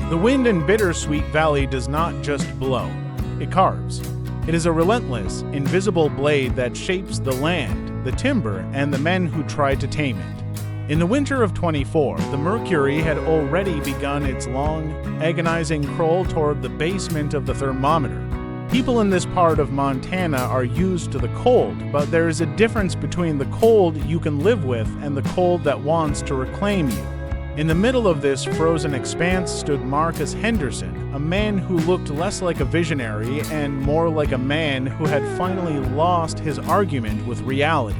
The wind in Bittersweet Valley does not just blow, it carves. It is a relentless, invisible blade that shapes the land, the timber, and the men who try to tame it. In the winter of 24, the mercury had already begun its long, agonizing crawl toward the basement of the thermometer. People in this part of Montana are used to the cold, but there is a difference between the cold you can live with and the cold that wants to reclaim you. In the middle of this frozen expanse stood Marcus Henderson, a man who looked less like a visionary and more like a man who had finally lost his argument with reality.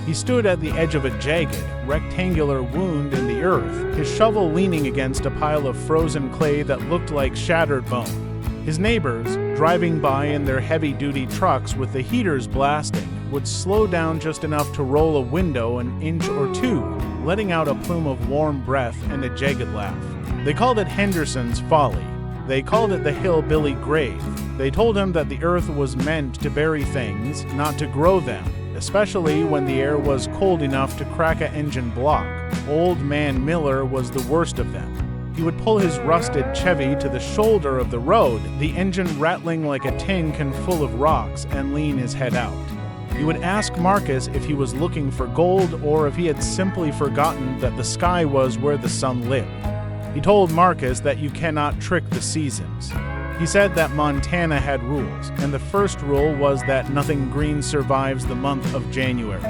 He stood at the edge of a jagged, rectangular wound in the earth, his shovel leaning against a pile of frozen clay that looked like shattered bone. His neighbors, driving by in their heavy-duty trucks with the heaters blasting, would slow down just enough to roll a window an inch or two, letting out a plume of warm breath and a jagged laugh. They called it Henderson's Folly. They called it the hillbilly grave. They told him that the earth was meant to bury things, not to grow them, especially when the air was cold enough to crack an engine block. Old Man Miller was the worst of them. He would pull his rusted Chevy to the shoulder of the road, the engine rattling like a tin can full of rocks, and lean his head out. He would ask Marcus if he was looking for gold or if he had simply forgotten that the sky was where the sun lived. He told Marcus that you cannot trick the seasons. He said that Montana had rules, and the first rule was that nothing green survives the month of January.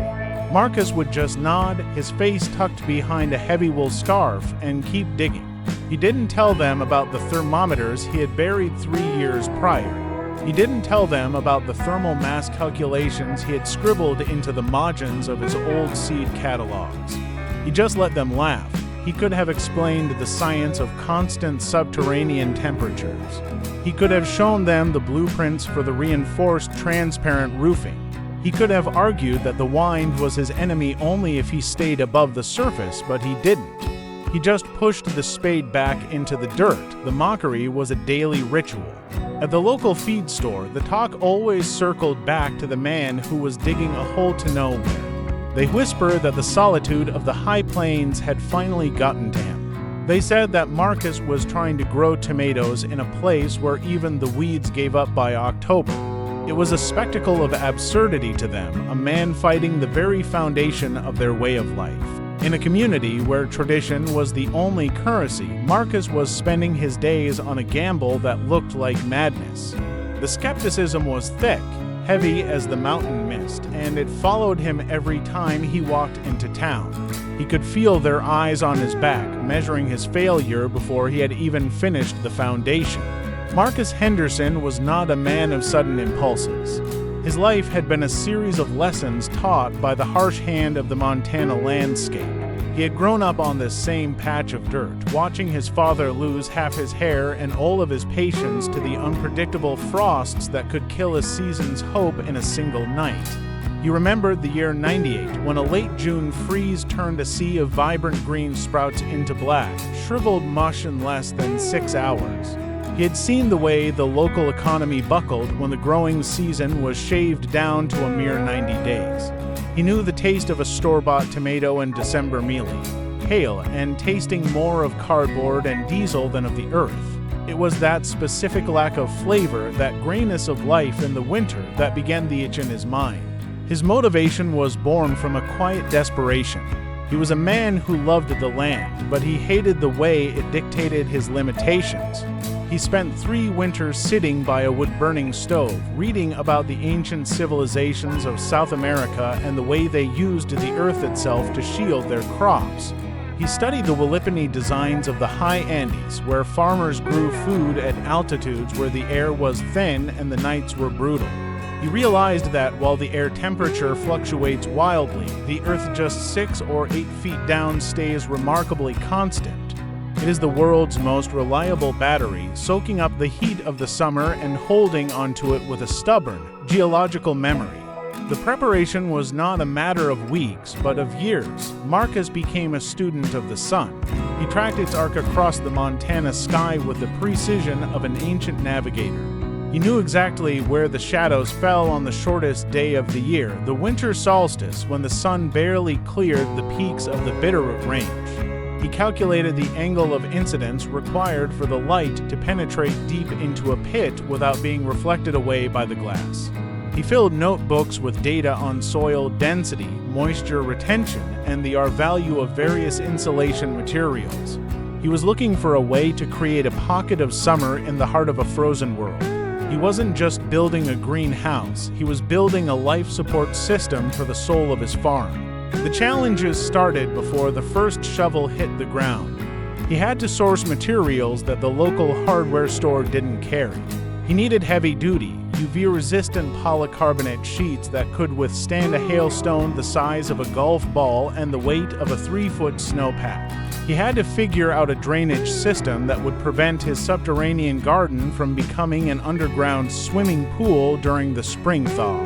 Marcus would just nod, his face tucked behind a heavy wool scarf, and keep digging. He didn't tell them about the thermometers he had buried 3 years prior. He didn't tell them about the thermal mass calculations he had scribbled into the margins of his old seed catalogs. He just let them laugh. He could have explained the science of constant subterranean temperatures. He could have shown them the blueprints for the reinforced transparent roofing. He could have argued that the wind was his enemy only if he stayed above the surface, but he didn't. He just pushed the spade back into the dirt. The mockery was a daily ritual. At the local feed store, the talk always circled back to the man who was digging a hole to nowhere. They whispered that the solitude of the high plains had finally gotten to him. They said that Marcus was trying to grow tomatoes in a place where even the weeds gave up by October. It was a spectacle of absurdity to them, a man fighting the very foundation of their way of life. In a community where tradition was the only currency, Marcus was spending his days on a gamble that looked like madness. The skepticism was thick, heavy as the mountain mist, and it followed him every time he walked into town. He could feel their eyes on his back, measuring his failure before he had even finished the foundation. Marcus Henderson was not a man of sudden impulses. His life had been a series of lessons taught by the harsh hand of the Montana landscape. He had grown up on this same patch of dirt, watching his father lose half his hair and all of his patience to the unpredictable frosts that could kill a season's hope in a single night. He remembered the year 98, when a late June freeze turned a sea of vibrant green sprouts into black, shriveled mush in less than 6 hours. He had seen the way the local economy buckled when the growing season was shaved down to a mere 90 days. He knew the taste of a store-bought tomato and December mealy, pale and tasting more of cardboard and diesel than of the earth. It was that specific lack of flavor, that grayness of life in the winter, that began the itch in his mind. His motivation was born from a quiet desperation. He was a man who loved the land, but he hated the way it dictated his limitations. He spent 3 winters sitting by a wood-burning stove, reading about the ancient civilizations of South America and the way they used the earth itself to shield their crops. He studied the Willipony designs of the high Andes, where farmers grew food at altitudes where the air was thin and the nights were brutal. He realized that while the air temperature fluctuates wildly, the earth just 6 or 8 feet down stays remarkably constant. It is the world's most reliable battery, soaking up the heat of the summer and holding onto it with a stubborn, geological memory. The preparation was not a matter of weeks, but of years. Marcus became a student of the sun. He tracked its arc across the Montana sky with the precision of an ancient navigator. He knew exactly where the shadows fell on the shortest day of the year, the winter solstice, when the sun barely cleared the peaks of the Bitterroot Range. He calculated the angle of incidence required for the light to penetrate deep into a pit without being reflected away by the glass. He filled notebooks with data on soil density, moisture retention, and the R-value of various insulation materials. He was looking for a way to create a pocket of summer in the heart of a frozen world. He wasn't just building a greenhouse, he was building a life support system for the soul of his farm. The challenges started before the first shovel hit the ground. He had to source materials that the local hardware store didn't carry. He needed heavy-duty, UV-resistant polycarbonate sheets that could withstand a hailstone the size of a golf ball and the weight of a 3-foot snowpack. He had to figure out a drainage system that would prevent his subterranean garden from becoming an underground swimming pool during the spring thaw.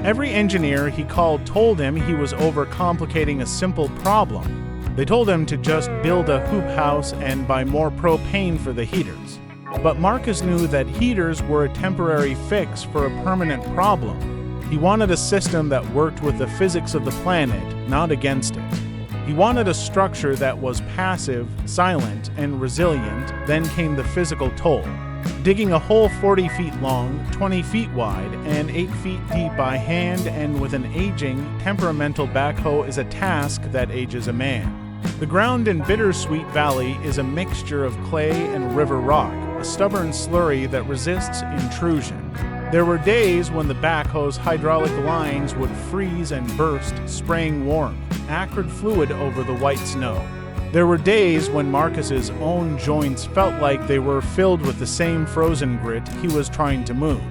Every engineer he called told him he was overcomplicating a simple problem. They told him to just build a hoop house and buy more propane for the heaters. But Marcus knew that heaters were a temporary fix for a permanent problem. He wanted a system that worked with the physics of the planet, not against it. He wanted a structure that was passive, silent, and resilient. Then came the physical toll. Digging a hole 40 feet long, 20 feet wide, and 8 feet deep by hand and with an aging, temperamental backhoe is a task that ages a man. The ground in Bittersweet Valley is a mixture of clay and river rock, a stubborn slurry that resists intrusion. There were days when the backhoe's hydraulic lines would freeze and burst, spraying warm, acrid fluid over the white snow. There were days when Marcus's own joints felt like they were filled with the same frozen grit he was trying to move.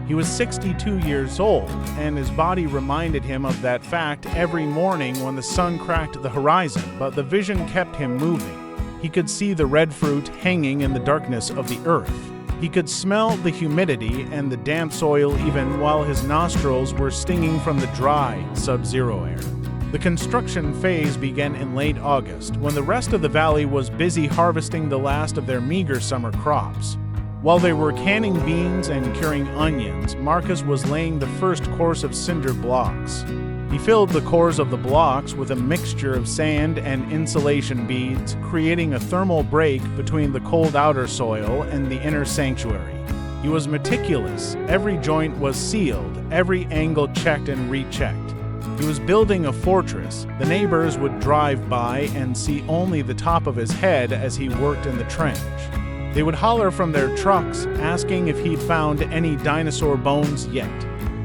He was 62 years old, and his body reminded him of that fact every morning when the sun cracked the horizon, but the vision kept him moving. He could see the red fruit hanging in the darkness of the earth. He could smell the humidity and the damp soil even while his nostrils were stinging from the dry, subzero air. The construction phase began in late August, when the rest of the valley was busy harvesting the last of their meager summer crops. While they were canning beans and curing onions, Marcus was laying the first course of cinder blocks. He filled the cores of the blocks with a mixture of sand and insulation beads, creating a thermal break between the cold outer soil and the inner sanctuary. He was meticulous. Every joint was sealed, every angle checked and rechecked. He was building a fortress. The neighbors would drive by and see only the top of his head as he worked in the trench. They would holler from their trucks, asking if he'd found any dinosaur bones yet.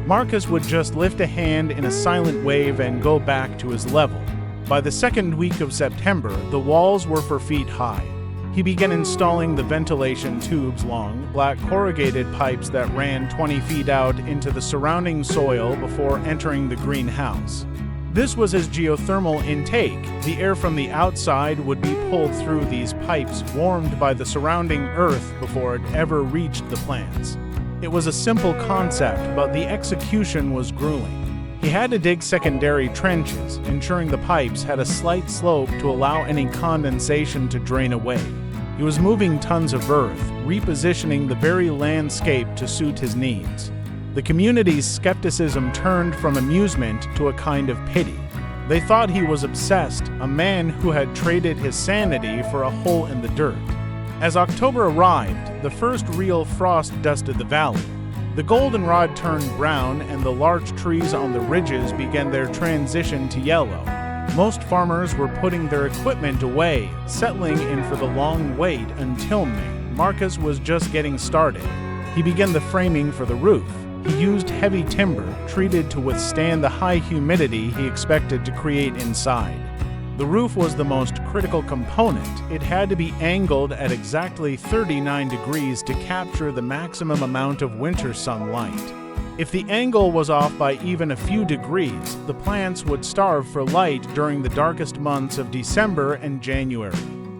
Marcus would just lift a hand in a silent wave and go back to his level. By the second week of September, the walls were 4 feet high. He began installing the ventilation tubes, long, black corrugated pipes that ran 20 feet out into the surrounding soil before entering the greenhouse. This was his geothermal intake. The air from the outside would be pulled through these pipes, warmed by the surrounding earth before it ever reached the plants. It was a simple concept, but the execution was grueling. He had to dig secondary trenches, ensuring the pipes had a slight slope to allow any condensation to drain away. He was moving tons of earth, repositioning the very landscape to suit his needs. The community's skepticism turned from amusement to a kind of pity. They thought he was obsessed, a man who had traded his sanity for a hole in the dirt. As October arrived, the first real frost dusted the valley. The goldenrod turned brown, and the large trees on the ridges began their transition to yellow. Most farmers were putting their equipment away, settling in for the long wait until May. Marcus was just getting started. He began the framing for the roof. He used heavy timber, treated to withstand the high humidity he expected to create inside. The roof was the most critical component. It had to be angled at exactly 39 degrees to capture the maximum amount of winter sunlight. If the angle was off by even a few degrees, the plants would starve for light during the darkest months of December and January.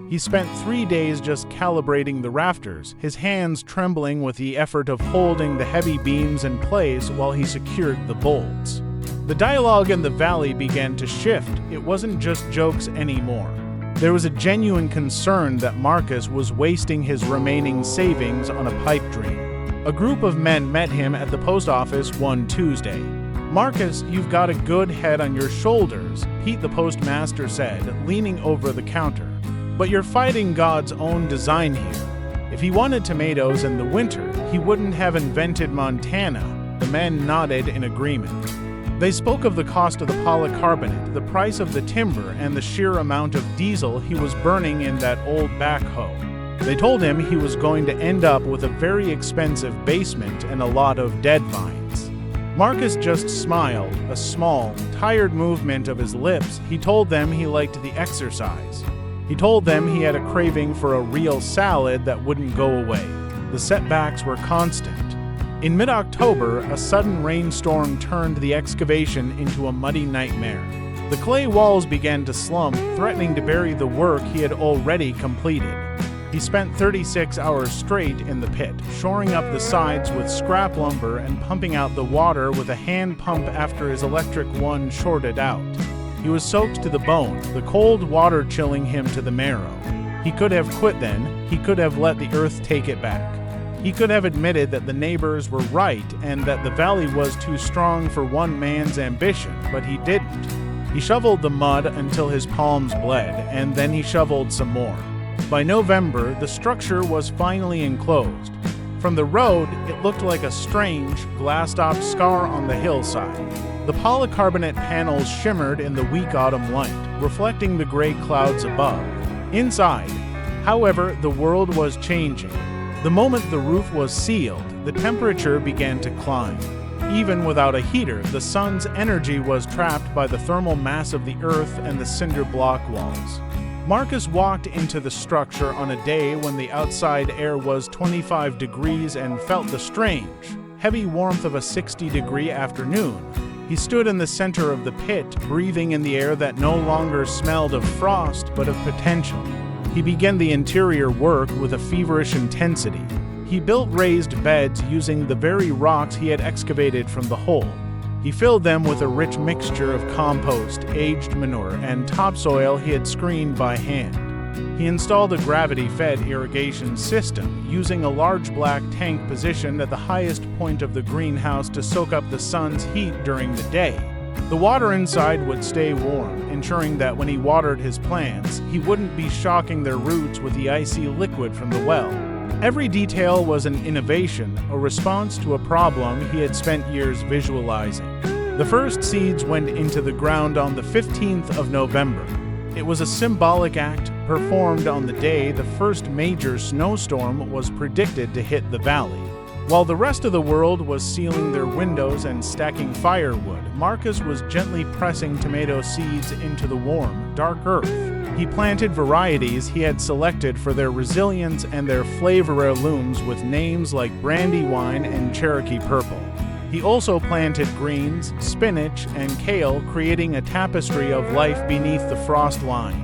He spent 3 days just calibrating the rafters, his hands trembling with the effort of holding the heavy beams in place while he secured the bolts. The dialogue in the valley began to shift. It wasn't just jokes anymore. There was a genuine concern that Marcus was wasting his remaining savings on a pipe dream. A group of men met him at the post office one Tuesday. "Marcus, you've got a good head on your shoulders," Pete the postmaster said, leaning over the counter. But you're fighting God's own design here. If he wanted tomatoes in the winter, he wouldn't have invented Montana. The men nodded in agreement. They spoke of the cost of the polycarbonate, the price of the timber, and the sheer amount of diesel he was burning in that old backhoe. They told him he was going to end up with a very expensive basement and a lot of dead vines. Marcus just smiled, a small, tired movement of his lips. He told them he liked the exercise. He told them he had a craving for a real salad that wouldn't go away. The setbacks were constant. In mid-October, a sudden rainstorm turned the excavation into a muddy nightmare. The clay walls began to slump, threatening to bury the work he had already completed. He spent 36 hours straight in the pit, shoring up the sides with scrap lumber and pumping out the water with a hand pump after his electric one shorted out. He was soaked to the bone, the cold water chilling him to the marrow. He could have quit then. He could have let the earth take it back. He could have admitted that the neighbors were right and that the valley was too strong for one man's ambition, but he didn't. He shoveled the mud until his palms bled, and then he shoveled some more. By November, the structure was finally enclosed. From the road, it looked like a strange, glassed-off scar on the hillside. The polycarbonate panels shimmered in the weak autumn light, reflecting the gray clouds above. Inside, however, the world was changing. The moment the roof was sealed, the temperature began to climb. Even without a heater, the sun's energy was trapped by the thermal mass of the earth and the cinder block walls. Marcus walked into the structure on a day when the outside air was 25 degrees and felt the strange, heavy warmth of a 60-degree afternoon. He stood in the center of the pit, breathing in the air that no longer smelled of frost but of potential. He began the interior work with a feverish intensity. He built raised beds using the very rocks he had excavated from the hole. He filled them with a rich mixture of compost, aged manure, and topsoil he had screened by hand. He installed a gravity-fed irrigation system, using a large black tank positioned at the highest point of the greenhouse to soak up the sun's heat during the day. The water inside would stay warm, ensuring that when he watered his plants, he wouldn't be shocking their roots with the icy liquid from the well. Every detail was an innovation, a response to a problem he had spent years visualizing. The first seeds went into the ground on the 15th of November. It was a symbolic act performed on the day the first major snowstorm was predicted to hit the valley. While the rest of the world was sealing their windows and stacking firewood, Marcus was gently pressing tomato seeds into the warm, dark earth. He planted varieties he had selected for their resilience and their flavor heirlooms with names like Brandywine and Cherokee Purple. He also planted greens, spinach, and kale, creating a tapestry of life beneath the frost line.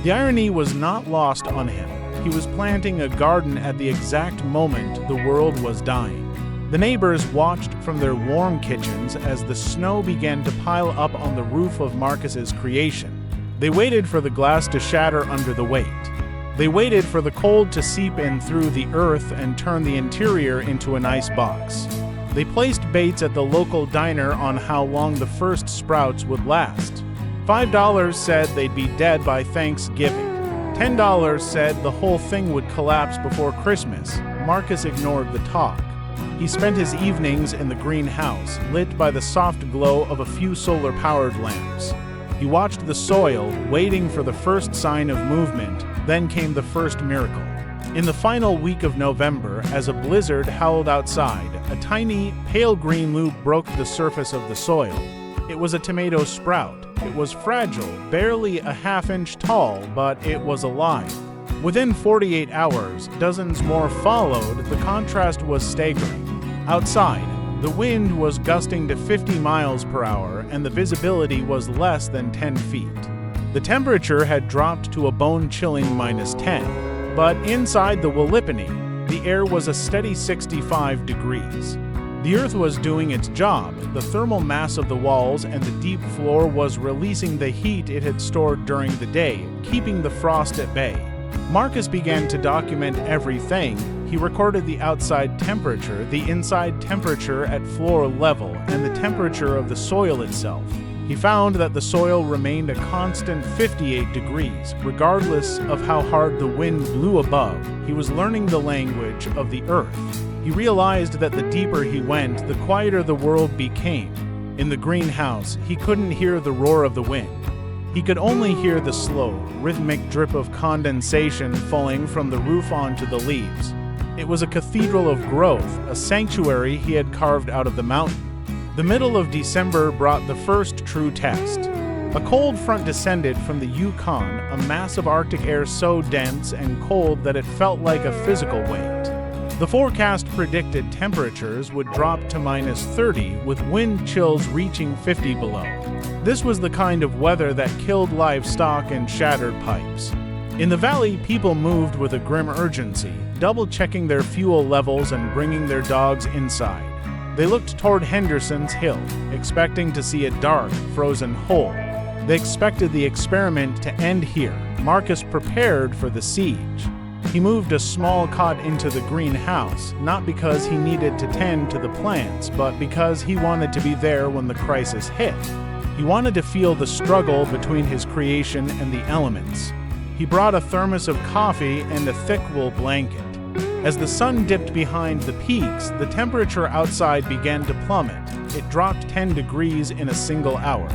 The irony was not lost on him. He was planting a garden at the exact moment the world was dying. The neighbors watched from their warm kitchens as the snow began to pile up on the roof of Marcus's creation. They waited for the glass to shatter under the weight. They waited for the cold to seep in through the earth and turn the interior into an ice box. They placed baits at the local diner on how long the first sprouts would last. $5 said they'd be dead by Thanksgiving. $10 said the whole thing would collapse before Christmas. Marcus ignored the talk. He spent his evenings in the greenhouse, lit by the soft glow of a few solar-powered lamps. He watched the soil, waiting for the first sign of movement. Then came the first miracle. In the final week of November, as a blizzard howled outside, a tiny, pale green loop broke the surface of the soil. It was a tomato sprout. It was fragile, barely a half-inch tall, but it was alive. Within 48 hours, dozens more followed. The contrast was staggering. Outside, the wind was gusting to 50 miles per hour, and the visibility was less than 10 feet. The temperature had dropped to a bone-chilling -10, but inside the Willipony, the air was a steady 65 degrees. The earth was doing its job. The thermal mass of the walls and the deep floor was releasing the heat it had stored during the day, keeping the frost at bay. Marcus began to document everything. He recorded the outside temperature, the inside temperature at floor level, and the temperature of the soil itself. He found that the soil remained a constant 58 degrees, regardless of how hard the wind blew above. He was learning the language of the earth. He realized that the deeper he went, the quieter the world became. In the greenhouse, he couldn't hear the roar of the wind. He could only hear the slow, rhythmic drip of condensation falling from the roof onto the leaves. It was a cathedral of growth, a sanctuary he had carved out of the mountain. The middle of December brought the first true test. A cold front descended from the Yukon, a mass of Arctic air so dense and cold that it felt like a physical weight. The forecast predicted temperatures would drop to -30, with wind chills reaching 50 below. This was the kind of weather that killed livestock and shattered pipes. In the valley, people moved with a grim urgency, double-checking their fuel levels and bringing their dogs inside. They looked toward Henderson's Hill, expecting to see a dark, frozen hole. They expected the experiment to end here. Marcus prepared for the siege. He moved a small cot into the greenhouse, not because he needed to tend to the plants, but because he wanted to be there when the crisis hit. He wanted to feel the struggle between his creation and the elements. He brought a thermos of coffee and a thick wool blanket. As the sun dipped behind the peaks, the temperature outside began to plummet. It dropped 10 degrees in a single hour.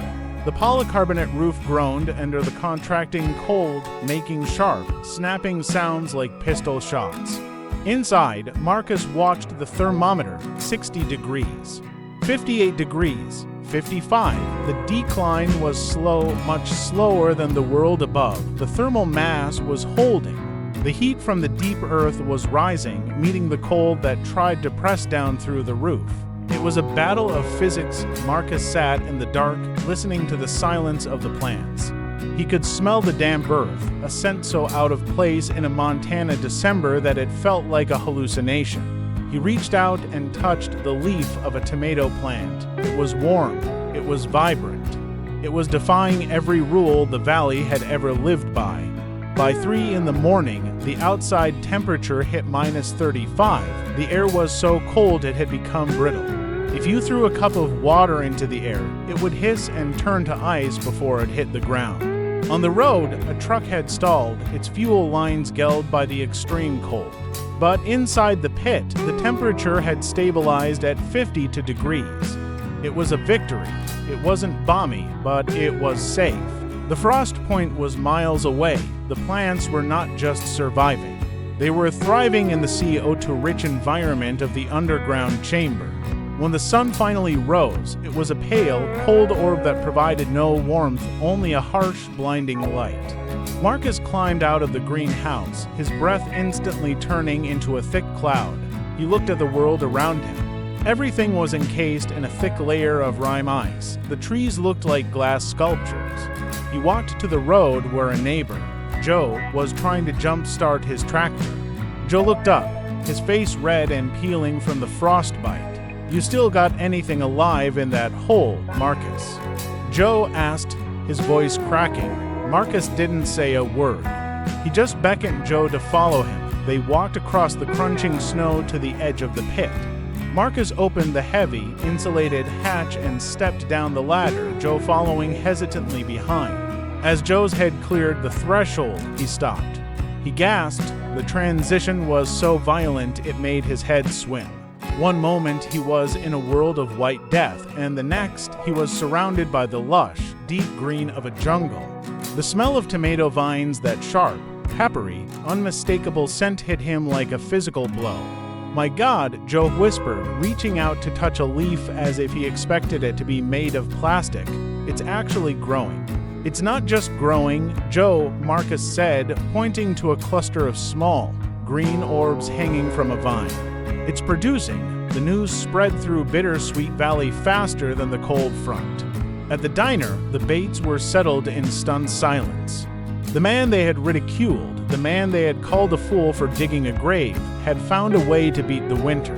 The polycarbonate roof groaned under the contracting cold, making sharp, snapping sounds like pistol shots. Inside, Marcus watched the thermometer, 60 degrees, 58 degrees, 55. The decline was slow, much slower than the world above. The thermal mass was holding. The heat from the deep earth was rising, meeting the cold that tried to press down through the roof. It was a battle of physics. Marcus sat in the dark, listening to the silence of the plants. He could smell the damp earth, a scent so out of place in a Montana December that it felt like a hallucination. He reached out and touched the leaf of a tomato plant. It was warm. It was vibrant. It was defying every rule the valley had ever lived by. By 3 in the morning, the outside temperature hit -35. The air was so cold it had become brittle. If you threw a cup of water into the air, it would hiss and turn to ice before it hit the ground. On the road, a truck had stalled, its fuel lines gelled by the extreme cold. But inside the pit, the temperature had stabilized at 52 degrees. It was a victory. It wasn't balmy, but it was safe. The frost point was miles away. The plants were not just surviving. They were thriving in the CO2-rich environment of the underground chamber. When the sun finally rose, it was a pale, cold orb that provided no warmth, only a harsh, blinding light. Marcus climbed out of the greenhouse, his breath instantly turning into a thick cloud. He looked at the world around him. Everything was encased in a thick layer of rime ice. The trees looked like glass sculptures. He walked to the road where a neighbor, Joe, was trying to jump-start his tractor. Joe looked up, his face red and peeling from the frostbite. "You still got anything alive in that hole, Marcus?" Joe asked, his voice cracking. Marcus didn't say a word. He just beckoned Joe to follow him. They walked across the crunching snow to the edge of the pit. Marcus opened the heavy, insulated hatch and stepped down the ladder, Joe following hesitantly behind. As Joe's head cleared the threshold, he stopped. He gasped. The transition was so violent it made his head swim. One moment he was in a world of white death, and the next he was surrounded by the lush, deep green of a jungle. The smell of tomato vines, that sharp, peppery, unmistakable scent hit him like a physical blow. "My God," Joe whispered, reaching out to touch a leaf as if he expected it to be made of plastic. "It's actually growing." "It's not just growing, Joe," Marcus said, pointing to a cluster of small, green orbs hanging from a vine. "It's producing." The news spread through Bittersweet Valley faster than the cold front. At the diner, the Bates were settled in stunned silence. The man they had ridiculed, the man they had called a fool for digging a grave, had found a way to beat the winter.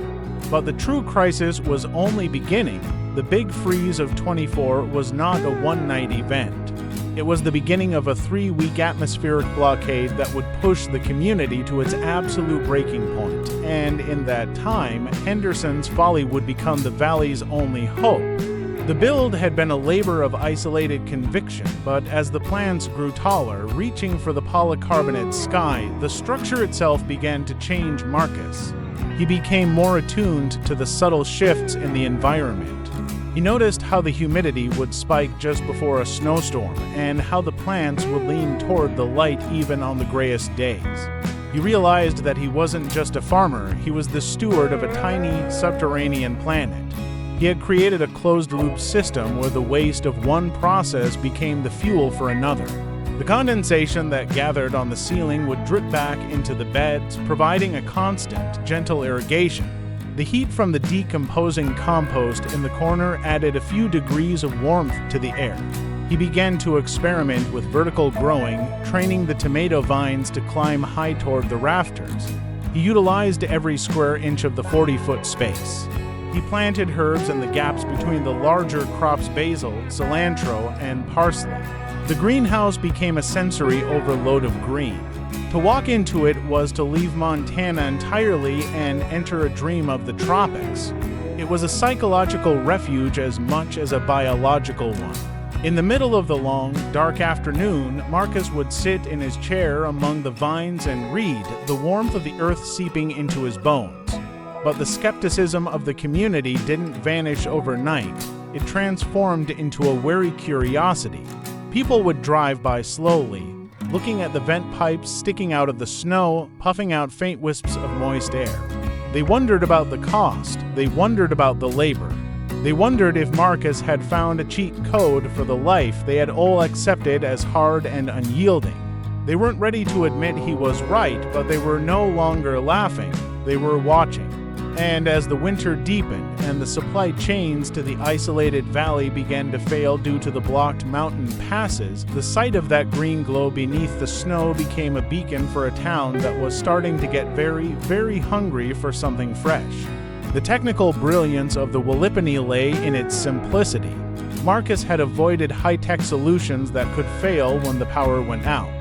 But the true crisis was only beginning. The big freeze of 24 was not a one-night event. It was the beginning of a 3-week atmospheric blockade that would push the community to its absolute breaking point. And in that time, Henderson's Folly would become the valley's only hope. The build had been a labor of isolated conviction, but as the plants grew taller, reaching for the polycarbonate sky, the structure itself began to change Marcus. He became more attuned to the subtle shifts in the environment. He noticed how the humidity would spike just before a snowstorm, and how the plants would lean toward the light even on the grayest days. He realized that he wasn't just a farmer, he was the steward of a tiny, subterranean planet. He had created a closed-loop system where the waste of one process became the fuel for another. The condensation that gathered on the ceiling would drip back into the beds, providing a constant, gentle irrigation. The heat from the decomposing compost in the corner added a few degrees of warmth to the air. He began to experiment with vertical growing, training the tomato vines to climb high toward the rafters. He utilized every square inch of the 40-foot space. He planted herbs in the gaps between the larger crops basil, cilantro, and parsley. The greenhouse became a sensory overload of green. To walk into it was to leave Montana entirely and enter a dream of the tropics. It was a psychological refuge as much as a biological one. In the middle of the long, dark afternoon, Marcus would sit in his chair among the vines and read, the warmth of the earth seeping into his bones. But the skepticism of the community didn't vanish overnight. It transformed into a wary curiosity. People would drive by slowly, looking at the vent pipes sticking out of the snow, puffing out faint wisps of moist air. They wondered about the cost. They wondered about the labor. They wondered if Marcus had found a cheat code for the life they had all accepted as hard and unyielding. They weren't ready to admit he was right, but they were no longer laughing. They were watching. And as the winter deepened and the supply chains to the isolated valley began to fail due to the blocked mountain passes, the sight of that green glow beneath the snow became a beacon for a town that was starting to get very, very hungry for something fresh. The technical brilliance of the Wallipany lay in its simplicity. Marcus had avoided high-tech solutions that could fail when the power went out.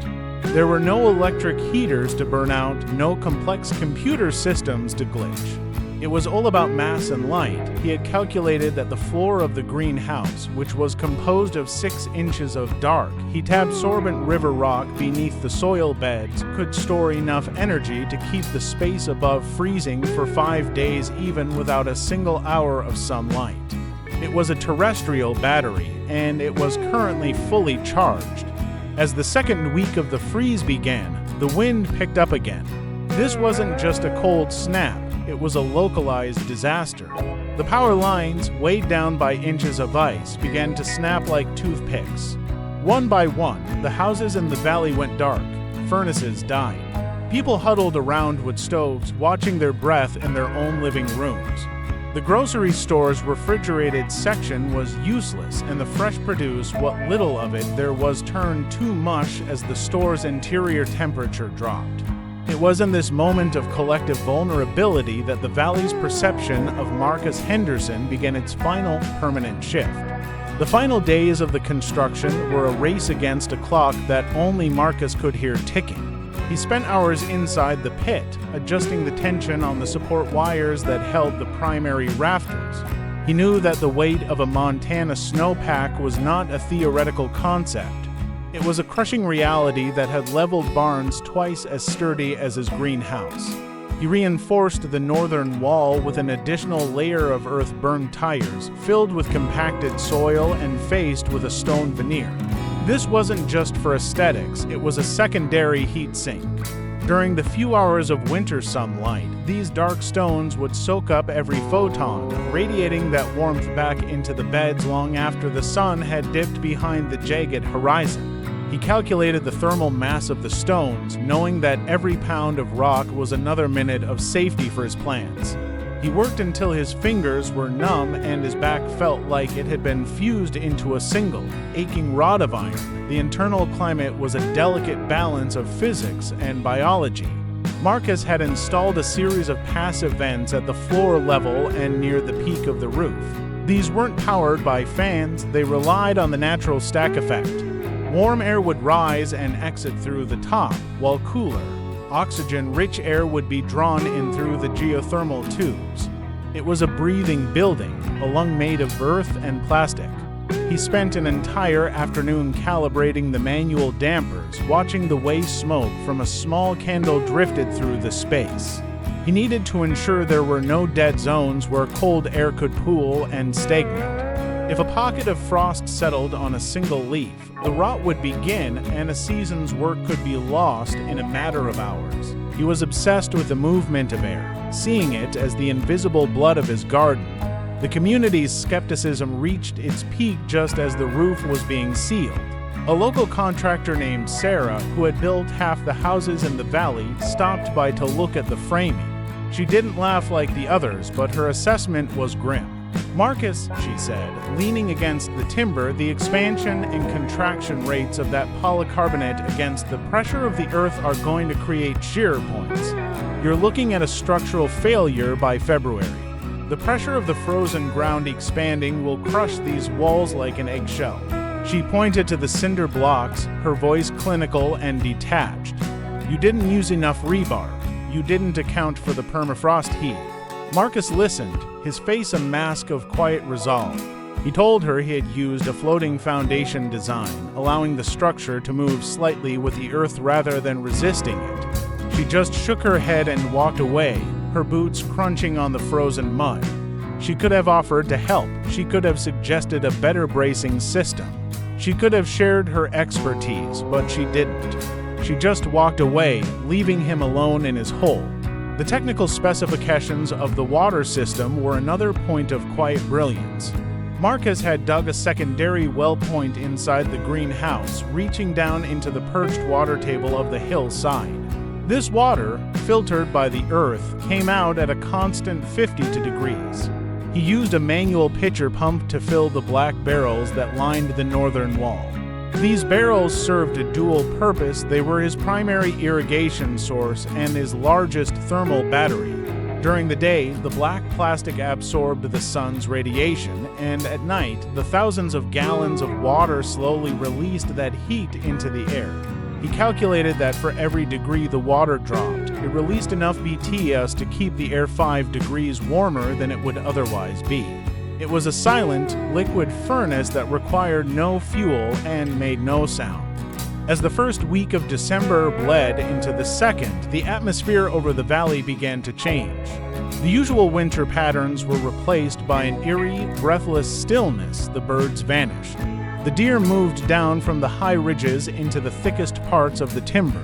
There were no electric heaters to burn out, no complex computer systems to glitch. It was all about mass and light. He had calculated that the floor of the greenhouse, which was composed of 6 inches of dark, heat-absorbent river rock beneath the soil beds, could store enough energy to keep the space above freezing for 5 days even without a single hour of sunlight. It was a terrestrial battery, and it was currently fully charged. As the second week of the freeze began, the wind picked up again. This wasn't just a cold snap. It was a localized disaster. The power lines, weighed down by inches of ice, began to snap like toothpicks. One by one, the houses in the valley went dark. Furnaces died. People huddled around wood stoves, watching their breath in their own living rooms. The grocery store's refrigerated section was useless, and the fresh produce, what little of it there was, turned to mush as the store's interior temperature dropped. It was in this moment of collective vulnerability that the valley's perception of Marcus Henderson began its final permanent shift. The final days of the construction were a race against a clock that only Marcus could hear ticking. He spent hours inside the pit, adjusting the tension on the support wires that held the primary rafters. He knew that the weight of a Montana snowpack was not a theoretical concept. It was a crushing reality that had leveled barns twice as sturdy as his greenhouse. He reinforced the northern wall with an additional layer of earth-burned tires, filled with compacted soil and faced with a stone veneer. This wasn't just for aesthetics, it was a secondary heat sink. During the few hours of winter sunlight, these dark stones would soak up every photon, radiating that warmth back into the beds long after the sun had dipped behind the jagged horizon. He calculated the thermal mass of the stones, knowing that every pound of rock was another minute of safety for his plants. He worked until his fingers were numb and his back felt like it had been fused into a single, aching rod of iron. The internal climate was a delicate balance of physics and biology. Marcus had installed a series of passive vents at the floor level and near the peak of the roof. These weren't powered by fans, they relied on the natural stack effect. Warm air would rise and exit through the top, while cooler, oxygen-rich air would be drawn in through the geothermal tubes. It was a breathing building, a lung made of earth and plastic. He spent an entire afternoon calibrating the manual dampers, watching the way smoke from a small candle drifted through the space. He needed to ensure there were no dead zones where cold air could pool and stagnate. If a pocket of frost settled on a single leaf, the rot would begin and a season's work could be lost in a matter of hours. He was obsessed with the movement of air, seeing it as the invisible blood of his garden. The community's skepticism reached its peak just as the roof was being sealed. A local contractor named Sarah, who had built half the houses in the valley, stopped by to look at the framing. She didn't laugh like the others, but her assessment was grim. "Marcus," she said, leaning against the timber, "the expansion and contraction rates of that polycarbonate against the pressure of the earth are going to create shear points. You're looking at a structural failure by February. The pressure of the frozen ground expanding will crush these walls like an eggshell." She pointed to the cinder blocks, her voice clinical and detached. "You didn't use enough rebar. You didn't account for the permafrost heat." Marcus listened, his face a mask of quiet resolve. He told her he had used a floating foundation design, allowing the structure to move slightly with the earth rather than resisting it. She just shook her head and walked away, her boots crunching on the frozen mud. She could have offered to help. She could have suggested a better bracing system. She could have shared her expertise, but she didn't. She just walked away, leaving him alone in his hole. The technical specifications of the water system were another point of quiet brilliance. Marcus had dug a secondary well point inside the greenhouse, reaching down into the perched water table of the hillside. This water, filtered by the earth, came out at a constant 52 degrees. He used a manual pitcher pump to fill the black barrels that lined the northern wall. These barrels served a dual purpose. They were his primary irrigation source and his largest thermal battery. During the day, the black plastic absorbed the sun's radiation, and at night, the thousands of gallons of water slowly released that heat into the air. He calculated that for every degree the water dropped, it released enough BTS to keep the air 5 degrees warmer than it would otherwise be. It was a silent, liquid furnace that required no fuel and made no sound. As the first week of December bled into the second, the atmosphere over the valley began to change. The usual winter patterns were replaced by an eerie, breathless stillness. The birds vanished. The deer moved down from the high ridges into the thickest parts of the timber.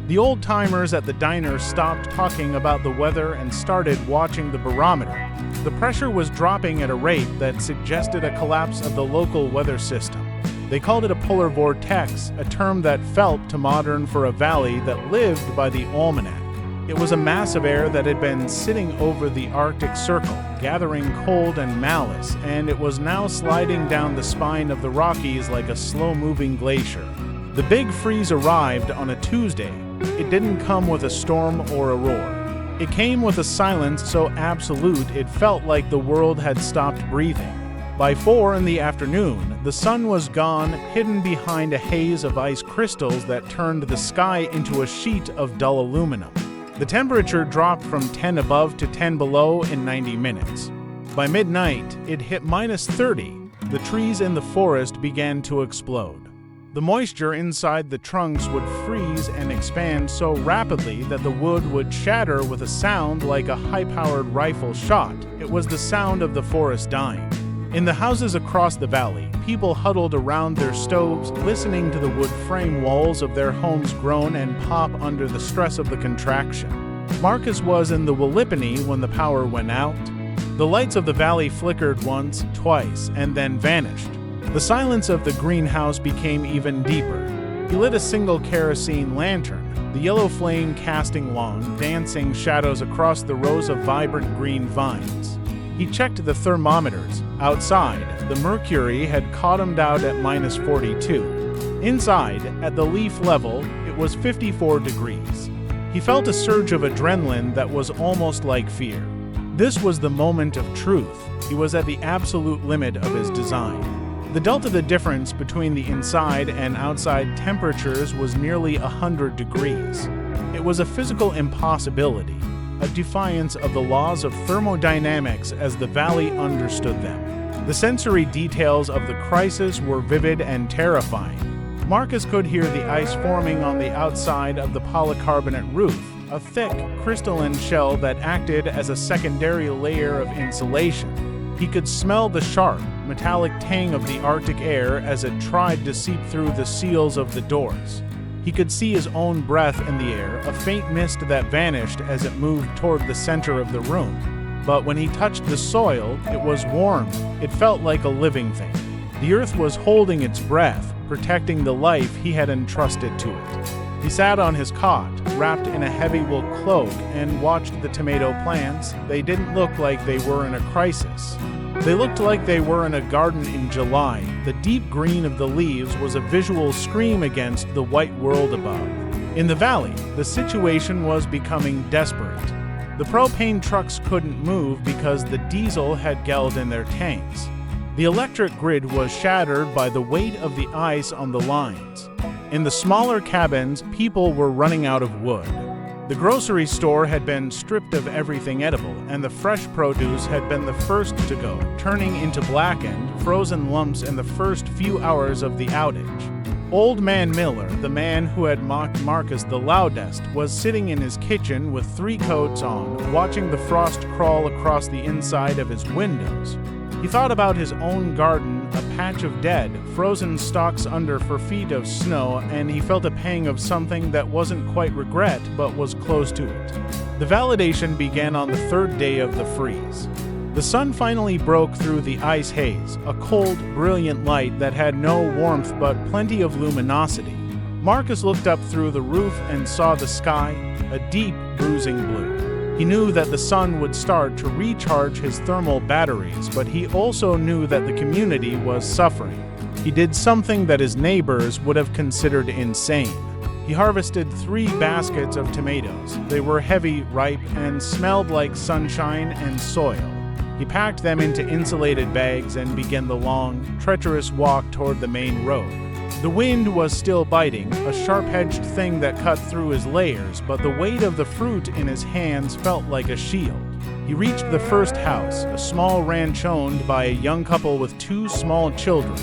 The old-timers at the diner stopped talking about the weather and started watching the barometer. The pressure was dropping at a rate that suggested a collapse of the local weather system. They called it a polar vortex, a term that felt too modern for a valley that lived by the almanac. It was a mass of air that had been sitting over the Arctic Circle, gathering cold and malice, and it was now sliding down the spine of the Rockies like a slow-moving glacier. The big freeze arrived on a Tuesday. It didn't come with a storm or a roar. It came with a silence so absolute it felt like the world had stopped breathing. By 4 in the afternoon, the sun was gone, hidden behind a haze of ice crystals that turned the sky into a sheet of dull aluminum. The temperature dropped from 10 above to 10 below in 90 minutes. By midnight, it hit -30. The trees in the forest began to explode. The moisture inside the trunks would freeze and expand so rapidly that the wood would shatter with a sound like a high-powered rifle shot. It was the sound of the forest dying. In the houses across the valley, people huddled around their stoves, listening to the wood frame walls of their homes groan and pop under the stress of the contraction. Marcus was in the Willipony when the power went out. The lights of the valley flickered once, twice, and then vanished. The silence of the greenhouse became even deeper. He lit a single kerosene lantern, the yellow flame casting long, dancing shadows across the rows of vibrant green vines. He checked the thermometers. Outside, the mercury had bottomed out at -42. Inside, at the leaf level, it was 54 degrees. He felt a surge of adrenaline that was almost like fear. This was the moment of truth. He was at the absolute limit of his design. The delta, the difference between the inside and outside temperatures, was nearly 100 degrees. It was a physical impossibility. a defiance of the laws of thermodynamics as the valley understood them. The sensory details of the crisis were vivid and terrifying. Marcus could hear the ice forming on the outside of the polycarbonate roof, a thick, crystalline shell that acted as a secondary layer of insulation. He could smell the sharp, metallic tang of the Arctic air as it tried to seep through the seals of the doors. He could see his own breath in the air, a faint mist that vanished as it moved toward the center of the room. But when he touched the soil, it was warm. It felt like a living thing. The earth was holding its breath, protecting the life he had entrusted to it. He sat on his cot, wrapped in a heavy wool cloak, and watched the tomato plants. They didn't look like they were in a crisis. They looked like they were in a garden in July. The deep green of the leaves was a visual scream against the white world above. In the valley, the situation was becoming desperate. The propane trucks couldn't move because the diesel had gelled in their tanks. The electric grid was shattered by the weight of the ice on the lines. In the smaller cabins, people were running out of wood. The grocery store had been stripped of everything edible, and the fresh produce had been the first to go, turning into blackened, frozen lumps in the first few hours of the outage. Old Man Miller, the man who had mocked Marcus the loudest, was sitting in his kitchen with 3 coats on, watching the frost crawl across the inside of his windows. He thought about his own garden, a patch of dead, frozen stalks under 4 feet of snow, and he felt a pang of something that wasn't quite regret, but was close to it. The validation began on the 3rd day of the freeze. The sun finally broke through the ice haze, a cold, brilliant light that had no warmth but plenty of luminosity. Marcus looked up through the roof and saw the sky, a deep, bruising blue. He knew that the sun would start to recharge his thermal batteries, but he also knew that the community was suffering. He did something that his neighbors would have considered insane. He harvested 3 baskets of tomatoes. They were heavy, ripe, and smelled like sunshine and soil. He packed them into insulated bags and began the long, treacherous walk toward the main road. The wind was still biting, a sharp-edged thing that cut through his layers, but the weight of the fruit in his hands felt like a shield. He reached the first house, a small ranch owned by a young couple with 2 small children.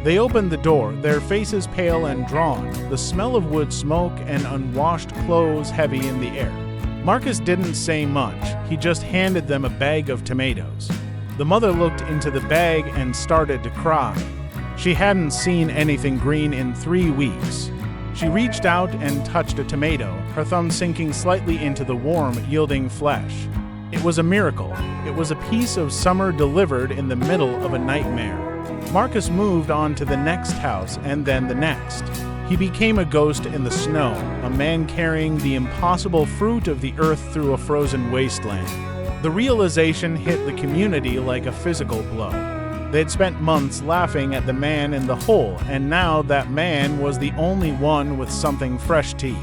They opened the door, their faces pale and drawn, the smell of wood smoke and unwashed clothes heavy in the air. Marcus didn't say much, he just handed them a bag of tomatoes. The mother looked into the bag and started to cry. She hadn't seen anything green in 3 weeks. She reached out and touched a tomato, her thumb sinking slightly into the warm, yielding flesh. It was a miracle. It was a piece of summer delivered in the middle of a nightmare. Marcus moved on to the next house and then the next. He became a ghost in the snow, a man carrying the impossible fruit of the earth through a frozen wasteland. The realization hit the community like a physical blow. They'd spent months laughing at the man in the hole, and now that man was the only one with something fresh to eat.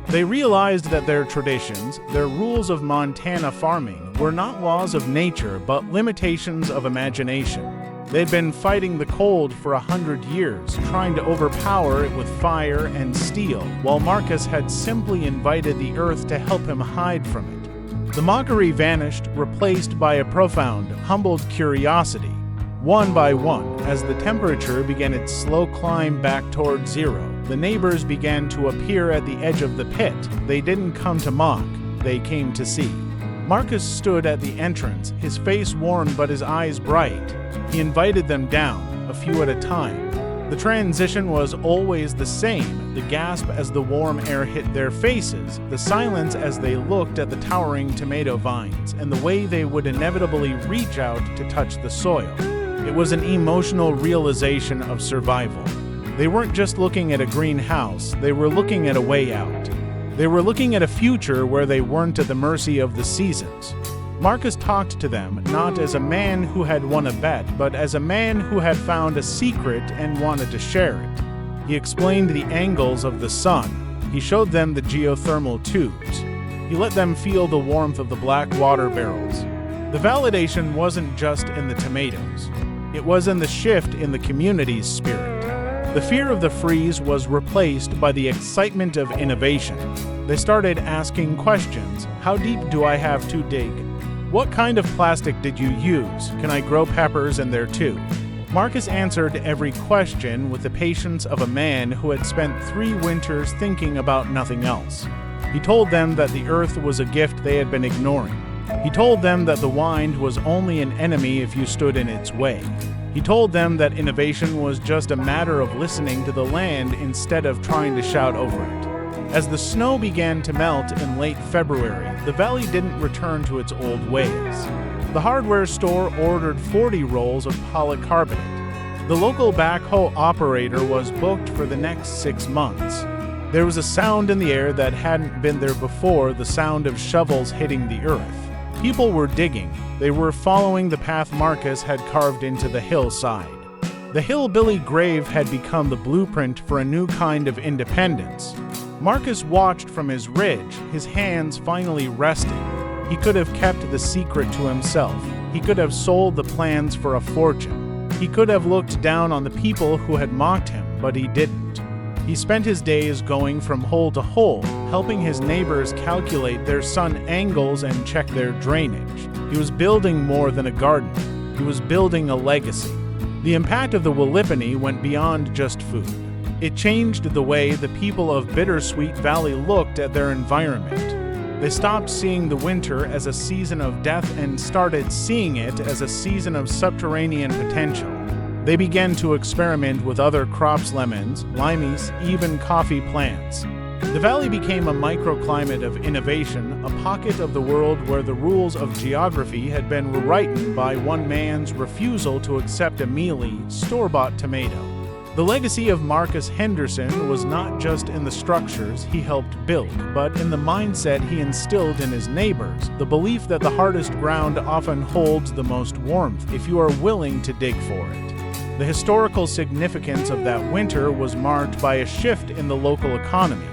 They realized that their traditions, their rules of Montana farming, were not laws of nature but limitations of imagination. They'd been fighting the cold for 100 years, trying to overpower it with fire and steel, while Marcus had simply invited the earth to help him hide from it. The mockery vanished, replaced by a profound, humbled curiosity. One by one, as the temperature began its slow climb back toward 0, the neighbors began to appear at the edge of the pit. They didn't come to mock, they came to see. Marcus stood at the entrance, his face worn but his eyes bright. He invited them down, a few at a time. The transition was always the same, the gasp as the warm air hit their faces, the silence as they looked at the towering tomato vines, and the way they would inevitably reach out to touch the soil. It was an emotional realization of survival. They weren't just looking at a green house, they were looking at a way out. They were looking at a future where they weren't at the mercy of the seasons. Marcus talked to them not as a man who had won a bet, but as a man who had found a secret and wanted to share it. He explained the angles of the sun. He showed them the geothermal tubes. He let them feel the warmth of the black water barrels. The validation wasn't just in the tomatoes. It was in the shift in the community's spirit. The fear of the freeze was replaced by the excitement of innovation. They started asking questions. How deep do I have to dig? What kind of plastic did you use? Can I grow peppers in there too? Marcus answered every question with the patience of a man who had spent 3 winters thinking about nothing else. He told them that the earth was a gift they had been ignoring. He told them that the wind was only an enemy if you stood in its way. He told them that innovation was just a matter of listening to the land instead of trying to shout over it. As the snow began to melt in late February, the valley didn't return to its old ways. The hardware store ordered 40 rolls of polycarbonate. The local backhoe operator was booked for the next 6 months. There was a sound in the air that hadn't been there before, the sound of shovels hitting the earth. People were digging. They were following the path Marcus had carved into the hillside. The hillbilly grave had become the blueprint for a new kind of independence. Marcus watched from his ridge, his hands finally resting. He could have kept the secret to himself. He could have sold the plans for a fortune. He could have looked down on the people who had mocked him, but he didn't. He spent his days going from hole to hole, helping his neighbors calculate their sun angles and check their drainage. He was building more than a garden. He was building a legacy. The impact of the Wallipini went beyond just food. It changed the way the people of Bittersweet Valley looked at their environment. They stopped seeing the winter as a season of death and started seeing it as a season of subterranean potential. They began to experiment with other crops, lemons, limes, even coffee plants. The valley became a microclimate of innovation, a pocket of the world where the rules of geography had been rewritten by one man's refusal to accept a mealy, store-bought tomato. The legacy of Marcus Henderson was not just in the structures he helped build, but in the mindset he instilled in his neighbors, the belief that the hardest ground often holds the most warmth if you are willing to dig for it. The historical significance of that winter was marked by a shift in the local economy.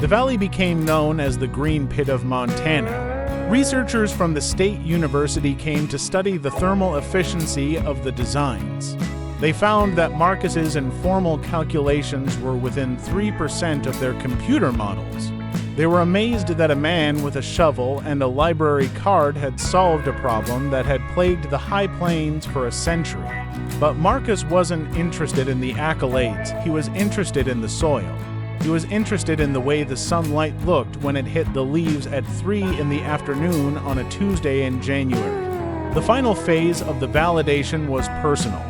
The valley became known as the Green Pit of Montana. Researchers from the state university came to study the thermal efficiency of the designs. They found that Marcus's informal calculations were within 3% of their computer models. They were amazed that a man with a shovel and a library card had solved a problem that had plagued the High Plains for a century. But Marcus wasn't interested in the accolades, he was interested in the soil. He was interested in the way the sunlight looked when it hit the leaves at 3 in the afternoon on a Tuesday in January. The final phase of the validation was personal.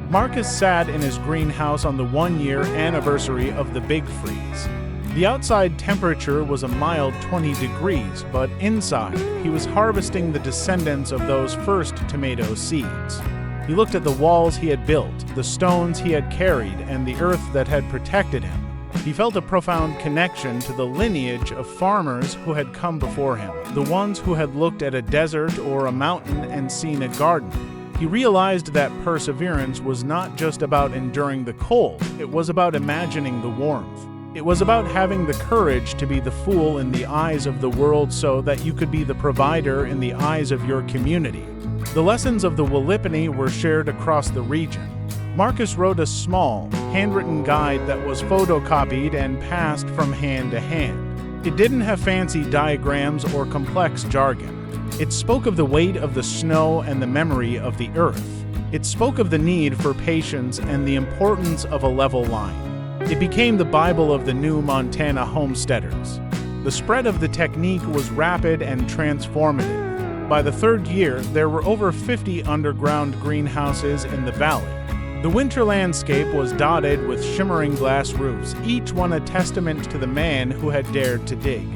Marcus sat in his greenhouse on the 1-year anniversary of the Big Freeze. The outside temperature was a mild 20 degrees, but inside, he was harvesting the descendants of those first tomato seeds. He looked at the walls he had built, the stones he had carried, and the earth that had protected him. He felt a profound connection to the lineage of farmers who had come before him, the ones who had looked at a desert or a mountain and seen a garden. He realized that perseverance was not just about enduring the cold, it was about imagining the warmth. It was about having the courage to be the fool in the eyes of the world so that you could be the provider in the eyes of your community. The lessons of the Wallipini were shared across the region. Marcus wrote a small, handwritten guide that was photocopied and passed from hand to hand. It didn't have fancy diagrams or complex jargon. It spoke of the weight of the snow and the memory of the earth. It spoke of the need for patience and the importance of a level line. It became the Bible of the new Montana homesteaders. The spread of the technique was rapid and transformative. By the 3rd year, there were over 50 underground greenhouses in the valley. The winter landscape was dotted with shimmering glass roofs, each one a testament to the man who had dared to dig.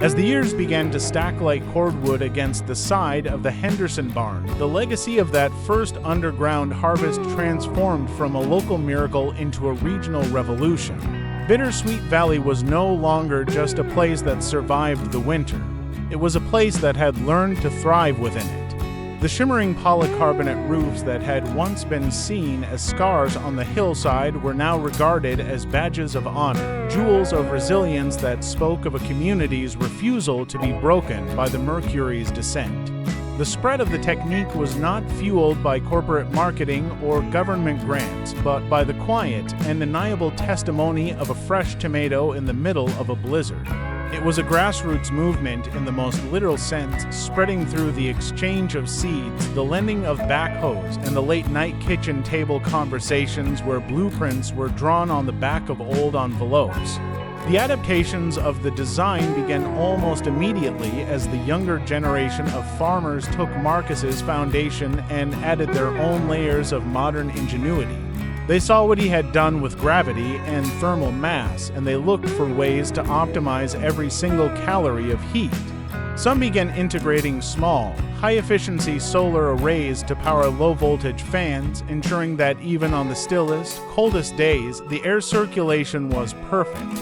As the years began to stack like cordwood against the side of the Henderson barn, the legacy of that first underground harvest transformed from a local miracle into a regional revolution. Bittersweet Valley was no longer just a place that survived the winter. It was a place that had learned to thrive within it. The shimmering polycarbonate roofs that had once been seen as scars on the hillside were now regarded as badges of honor, jewels of resilience that spoke of a community's refusal to be broken by the Mercury's descent. The spread of the technique was not fueled by corporate marketing or government grants, but by the quiet, undeniable testimony of a fresh tomato in the middle of a blizzard. It was a grassroots movement in the most literal sense, spreading through the exchange of seeds, the lending of backhoes, and the late-night kitchen table conversations where blueprints were drawn on the back of old envelopes. The adaptations of the design began almost immediately as the younger generation of farmers took Marcus's foundation and added their own layers of modern ingenuity. They saw what he had done with gravity and thermal mass, and they looked for ways to optimize every single calorie of heat. Some began integrating small, high-efficiency solar arrays to power low-voltage fans, ensuring that even on the stillest, coldest days, the air circulation was perfect.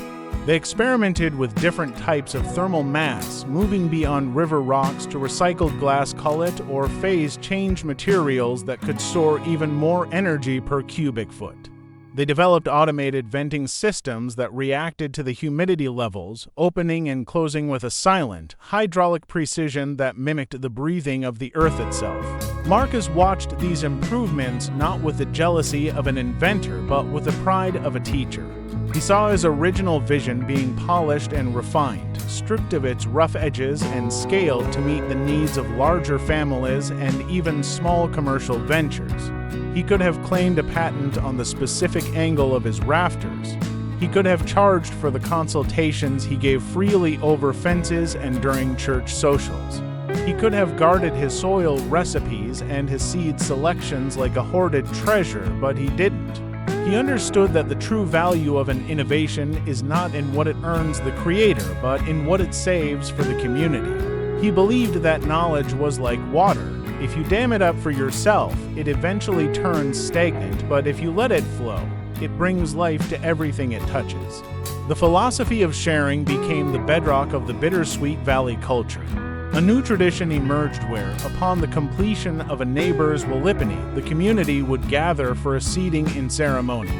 They experimented with different types of thermal mass, moving beyond river rocks to recycled glass cullet or phase-change materials that could store even more energy per cubic foot. They developed automated venting systems that reacted to the humidity levels, opening and closing with a silent, hydraulic precision that mimicked the breathing of the earth itself. Marcus watched these improvements not with the jealousy of an inventor, but with the pride of a teacher. He saw his original vision being polished and refined, stripped of its rough edges and scaled to meet the needs of larger families and even small commercial ventures. He could have claimed a patent on the specific angle of his rafters. He could have charged for the consultations he gave freely over fences and during church socials. He could have guarded his soil recipes and his seed selections like a hoarded treasure, but he didn't. He understood that the true value of an innovation is not in what it earns the creator, but in what it saves for the community. He believed that knowledge was like water. If you dam it up for yourself, it eventually turns stagnant, but if you let it flow, it brings life to everything it touches. The philosophy of sharing became the bedrock of the Bittersweet Valley culture. A new tradition emerged where, upon the completion of a neighbor's Walipini, the community would gather for a seeding in ceremony.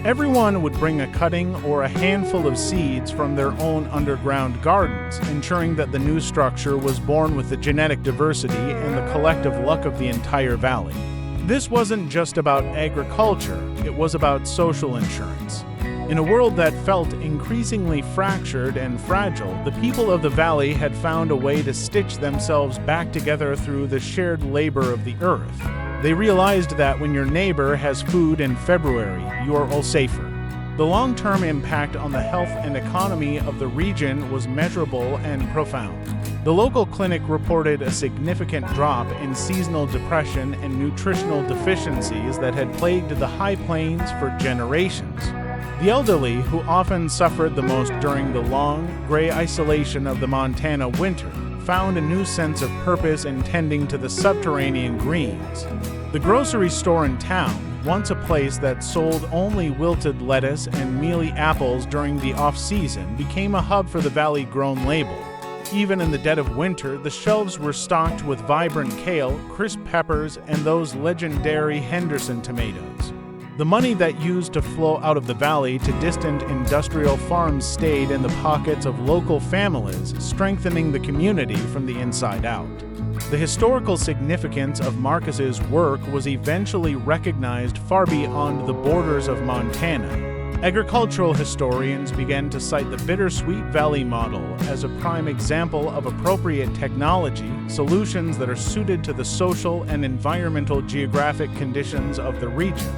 Everyone would bring a cutting or a handful of seeds from their own underground gardens, ensuring that the new structure was born with the genetic diversity and the collective luck of the entire valley. This wasn't just about agriculture, it was about social insurance. In a world that felt increasingly fractured and fragile, the people of the valley had found a way to stitch themselves back together through the shared labor of the earth. They realized that when your neighbor has food in February, you are all safer. The long-term impact on the health and economy of the region was measurable and profound. The local clinic reported a significant drop in seasonal depression and nutritional deficiencies that had plagued the high plains for generations. The elderly, who often suffered the most during the long, gray isolation of the Montana winter, found a new sense of purpose in tending to the subterranean greens. The grocery store in town, once a place that sold only wilted lettuce and mealy apples during the off-season, became a hub for the valley-grown label. Even in the dead of winter, the shelves were stocked with vibrant kale, crisp peppers, and those legendary Henderson tomatoes. The money that used to flow out of the valley to distant industrial farms stayed in the pockets of local families, strengthening the community from the inside out. The historical significance of Marcus's work was eventually recognized far beyond the borders of Montana. Agricultural historians began to cite the Bittersweet Valley model as a prime example of appropriate technology, solutions that are suited to the social and environmental geographic conditions of the region.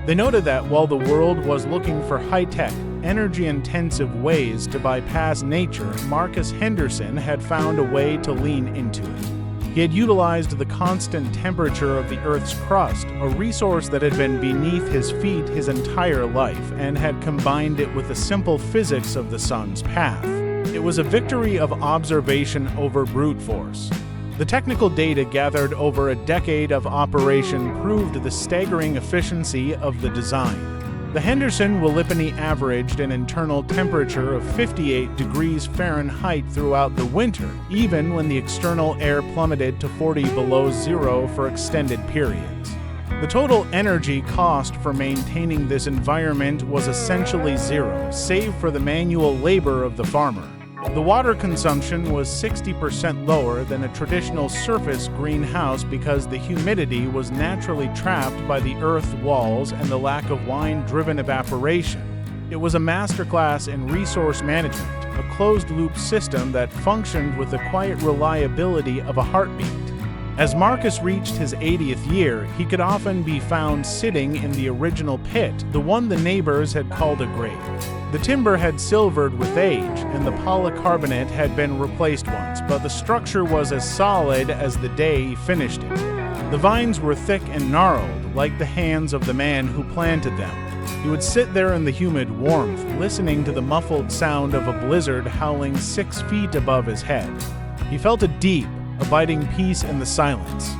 They noted that while the world was looking for high-tech, energy-intensive ways to bypass nature, Marcus Henderson had found a way to lean into it. He had utilized the constant temperature of the Earth's crust, a resource that had been beneath his feet his entire life, and had combined it with the simple physics of the sun's path. It was a victory of observation over brute force. The technical data gathered over a decade of operation proved the staggering efficiency of the design. The Henderson Walipini averaged an internal temperature of 58 degrees Fahrenheit throughout the winter, even when the external air plummeted to 40 below zero for extended periods. The total energy cost for maintaining this environment was essentially zero, save for the manual labor of the farmer. The water consumption was 60% lower than a traditional surface greenhouse because the humidity was naturally trapped by the earth walls and the lack of wind-driven evaporation. It was a masterclass in resource management, a closed-loop system that functioned with the quiet reliability of a heartbeat. As Marcus reached his 80th year, he could often be found sitting in the original pit, the one the neighbors had called a grave. The timber had silvered with age, and the polycarbonate had been replaced once, but the structure was as solid as the day he finished it. The vines were thick and gnarled, like the hands of the man who planted them. He would sit there in the humid warmth, listening to the muffled sound of a blizzard howling 6 feet above his head. He felt a deep, abiding peace in the silence.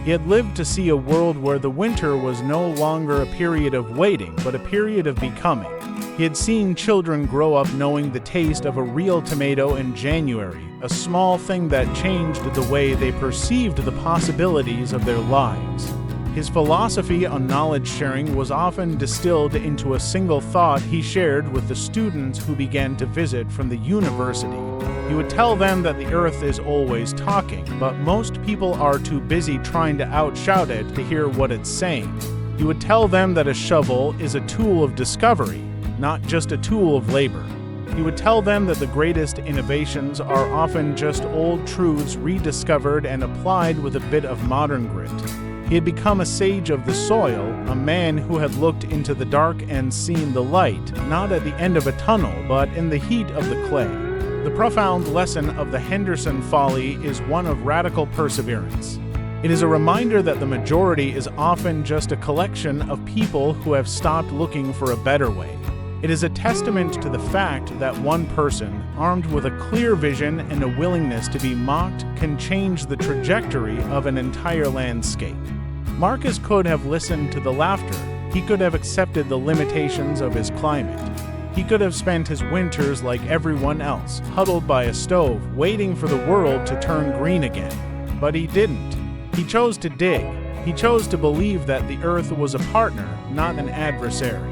He had lived to see a world where the winter was no longer a period of waiting, but a period of becoming. He had seen children grow up knowing the taste of a real tomato in January, a small thing that changed the way they perceived the possibilities of their lives. His philosophy on knowledge sharing was often distilled into a single thought he shared with the students who began to visit from the university. He would tell them that the earth is always talking, but most people are too busy trying to outshout it to hear what it's saying. He would tell them that a shovel is a tool of discovery, not just a tool of labor. He would tell them that the greatest innovations are often just old truths rediscovered and applied with a bit of modern grit. He had become a sage of the soil, a man who had looked into the dark and seen the light, not at the end of a tunnel, but in the heat of the clay. The profound lesson of the Henderson folly is one of radical perseverance. It is a reminder that the majority is often just a collection of people who have stopped looking for a better way. It is a testament to the fact that one person, armed with a clear vision and a willingness to be mocked, can change the trajectory of an entire landscape. Marcus could have listened to the laughter. He could have accepted the limitations of his climate. He could have spent his winters like everyone else, huddled by a stove, waiting for the world to turn green again. But he didn't. He chose to dig. He chose to believe that the earth was a partner, not an adversary.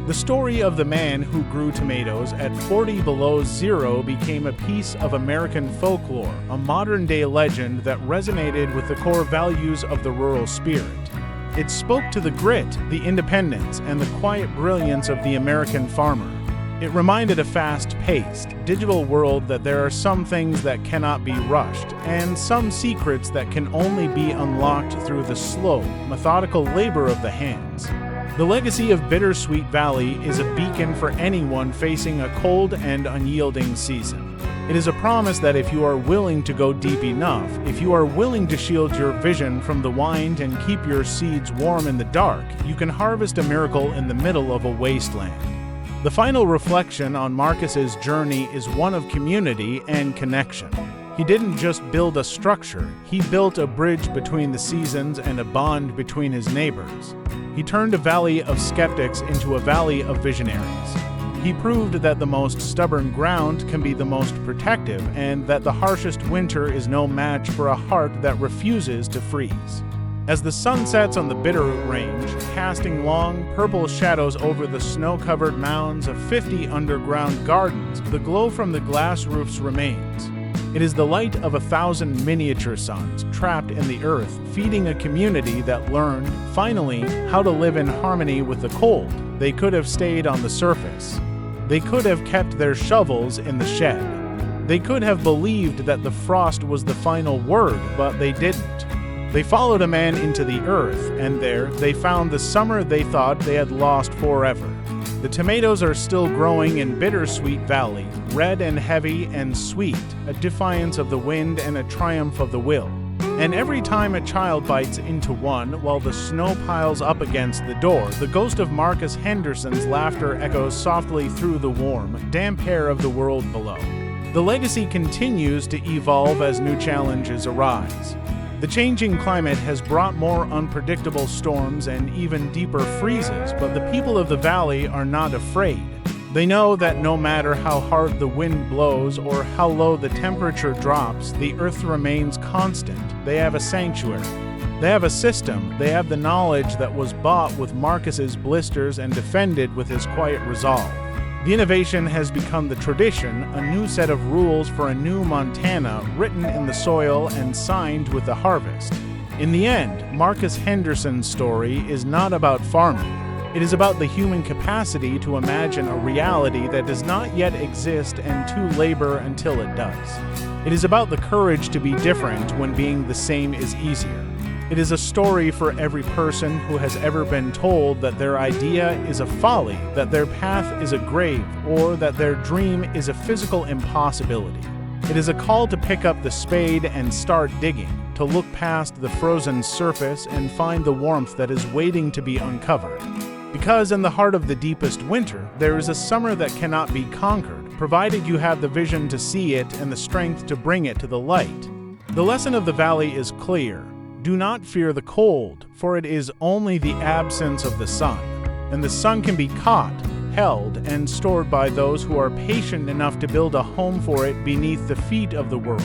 The story of the man who grew tomatoes at 40 below zero became a piece of American folklore, a modern-day legend that resonated with the core values of the rural spirit. It spoke to the grit, the independence, and the quiet brilliance of the American farmer. It reminded a fast-paced, digital world that there are some things that cannot be rushed, and some secrets that can only be unlocked through the slow, methodical labor of the hands. The legacy of Bittersweet Valley is a beacon for anyone facing a cold and unyielding season. It is a promise that if you are willing to go deep enough, if you are willing to shield your vision from the wind and keep your seeds warm in the dark, you can harvest a miracle in the middle of a wasteland. The final reflection on Marcus's journey is one of community and connection. He didn't just build a structure, he built a bridge between the seasons and a bond between his neighbors. He turned a valley of skeptics into a valley of visionaries. He proved that the most stubborn ground can be the most protective, and that the harshest winter is no match for a heart that refuses to freeze. As the sun sets on the Bitterroot Range, casting long, purple shadows over the snow-covered mounds of 50 underground gardens, the glow from the glass roofs remains. It is the light of 1,000 miniature suns trapped in the earth, feeding a community that learned, finally, how to live in harmony with the cold. They could have stayed on the surface. They could have kept their shovels in the shed. They could have believed that the frost was the final word, but they didn't. They followed a man into the earth, and there they found the summer they thought they had lost forever. The tomatoes are still growing in Bittersweet Valley, red and heavy and sweet, a defiance of the wind and a triumph of the will. And every time a child bites into one while the snow piles up against the door, the ghost of Marcus Henderson's laughter echoes softly through the warm, damp air of the world below. The legacy continues to evolve as new challenges arise. The changing climate has brought more unpredictable storms and even deeper freezes, but the people of the valley are not afraid. They know that no matter how hard the wind blows or how low the temperature drops, the earth remains constant. They have a sanctuary. They have a system. They have the knowledge that was bought with Marcus's blisters and defended with his quiet resolve. The innovation has become the tradition, a new set of rules for a new Montana written in the soil and signed with the harvest. In the end, Marcus Henderson's story is not about farming. It is about the human capacity to imagine a reality that does not yet exist and to labor until it does. It is about the courage to be different when being the same is easier. It is a story for every person who has ever been told that their idea is a folly, that their path is a grave, or that their dream is a physical impossibility. It is a call to pick up the spade and start digging, to look past the frozen surface and find the warmth that is waiting to be uncovered. Because in the heart of the deepest winter, there is a summer that cannot be conquered, provided you have the vision to see it and the strength to bring it to the light. The lesson of the valley is clear. Do not fear the cold, for it is only the absence of the sun, and the sun can be caught, held, and stored by those who are patient enough to build a home for it beneath the feet of the world.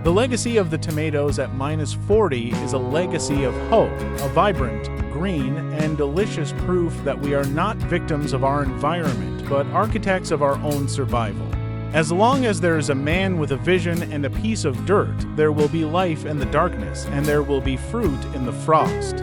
The legacy of the tomatoes at -40 is a legacy of hope, a vibrant, green, and delicious proof that we are not victims of our environment, but architects of our own survival. As long as there is a man with a vision and a piece of dirt, there will be life in the darkness, and there will be fruit in the frost.